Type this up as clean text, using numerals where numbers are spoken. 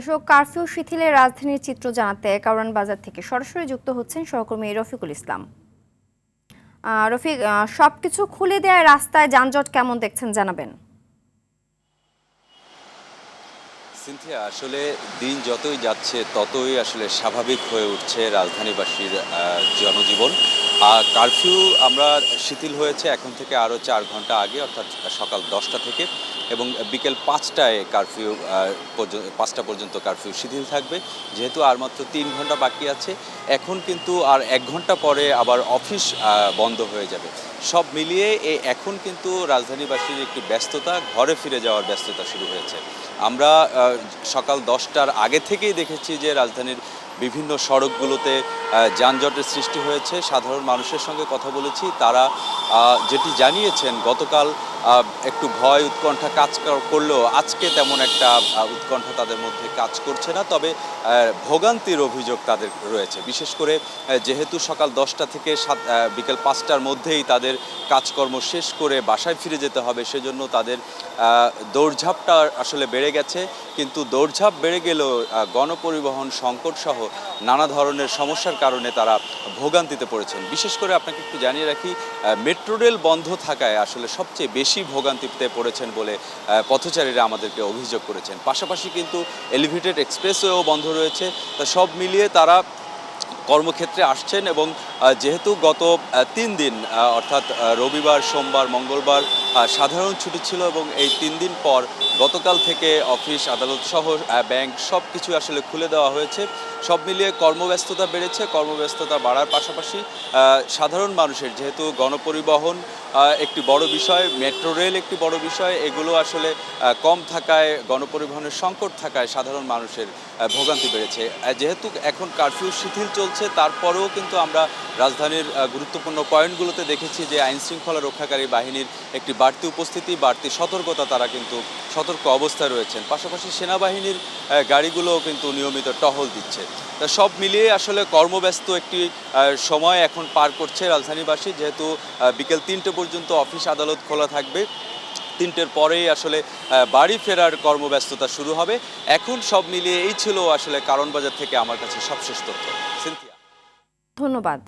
দর্শক, কারফিউ শিথিলের রাজধানীর চিত্র জানাতে কারওয়ান বাজার থেকে সরাসরি যুক্ত হচ্ছেন সহকর্মী রফিকুল ইসলাম। রফিক, সবকিছু খুলে দেওয়ায় রাস্তায় যানজট কেমন দেখছেন জানাবেন। সিনথিয়া, আসলে দিন যতই যাচ্ছে ততই আসলে স্বাভাবিক হয়ে উঠছে রাজধানীবাসীর জনজীবন। কারফিউ আমরা শিথিল হয়েছে এখন থেকে আরও 4 ঘন্টা আগে, অর্থাৎ সকাল 10টা থেকে, এবং বিকেল 5টায় কারফিউ 5টা পর্যন্ত কারফিউ শিথিল থাকবে। যেহেতু আর মাত্র 3 ঘন্টা বাকি আছে, এখন কিন্তু আর 1 ঘন্টা পরে আবার অফিস বন্ধ হয়ে যাবে। সব মিলিয়ে এখন কিন্তু রাজধানীবাসীর একটি ব্যস্ততা, ঘরে ফিরে যাওয়ার ব্যস্ততা শুরু হয়েছে। আমরা সকাল 10টার আগে থেকেই দেখেছি যে রাজধানীর বিভিন্ন সড়কগুলোতে যানজটের সৃষ্টি হয়েছে। সাধারণ মানুষের সঙ্গে কথা বলেছি, তারা যেটি জানিয়েছেন গতকাল একটু ভয় উৎকণ্ঠা কাজ করলেও আজকে তেমন একটা উৎকণ্ঠা তাদের মধ্যে কাজ করছে না। তবে ভোগান্তির অভিযোগ তাদের রয়েছে, বিশেষ করে যেহেতু সকাল 10টা থেকে বিকেল 5টার মধ্যেই তাদের কাজকর্ম শেষ করে বাসায় ফিরে যেতে হবে, সেজন্য তাদের দৌড়ঝাঁপটা আসলে বেড়ে গেছে। কিন্তু দৌড়ঝাঁপ বেড়ে গেলেও গণপরিবহন সংকট সহ নানা ধরনের সমস্যার কারণে তারা ভোগান্তিতে পড়েছেন। বিশেষ করে আপনাকে একটু জানিয়ে রাখি, মেট্রো রেল বন্ধ থাকায় আসলে সবচেয়ে বেশি ভোগান্তিতে পড়েছেন বলে পথচারীরা আমাদেরকে অভিযোগ করেছেন। পাশাপাশি কিন্তু এলিভেটেড এক্সপ্রেসওয়েও বন্ধ রয়েছে। তা সব মিলিয়ে তারা কর্মক্ষেত্রে আসছেন, এবং যেহেতু গত 3 দিন অর্থাৎ রবিবার, সোমবার, মঙ্গলবার সাধারণ ছুটি ছিল, এবং এই 3 দিন পর গতকাল থেকে অফিস, আদালত সহ ব্যাংক সব কিছু আসলে খুলে দেওয়া হয়েছে। সব মিলিয়ে কর্মব্যস্ততা বেড়েছে। কর্মব্যস্ততা বাড়ার পাশাপাশি সাধারণ মানুষের, যেহেতু গণপরিবহন একটি বড় বিষয়, মেট্রো রেল একটি বড় বিষয়, এগুলো আসলে কম থাকায়, গণপরিবহনের সংকট থাকায় সাধারণ মানুষের ভোগান্তি বেড়েছে। যেহেতু এখন কারফিউ শিথিল চলছে, তারপরেও কিন্তু আমরা রাজধানীর গুরুত্বপূর্ণ পয়েন্টগুলোতে দেখেছি যে আইনশৃঙ্খলা রক্ষাকারী বাহিনীর একটি বাড়তি উপস্থিতি, বাড়তি সতর্কতা, তারা কিন্তু সতর্ক অবস্থায় রয়েছেন। পাশাপাশি সেনাবাহিনীর গাড়িগুলোও কিন্তু নিয়মিত টহল দিচ্ছে। তা সব মিলিয়ে আসলে কর্মব্যস্ত একটি সময় এখন পার করছে রাজধানীবাসী, যেহেতু বিকেল 3টে পর্যন্ত অফিস আদালত খোলা থাকবে। 3টের পরেই আসলে বাড়ি ফেরার কর্মব্যস্ততা শুরু হবে। এখন সব মিলিয়ে এই ছিল আসলে কারওয়ান বাজার থেকে আমার কাছে সবশেষ তথ্য। সিনথিয়া, ধন্যবাদ।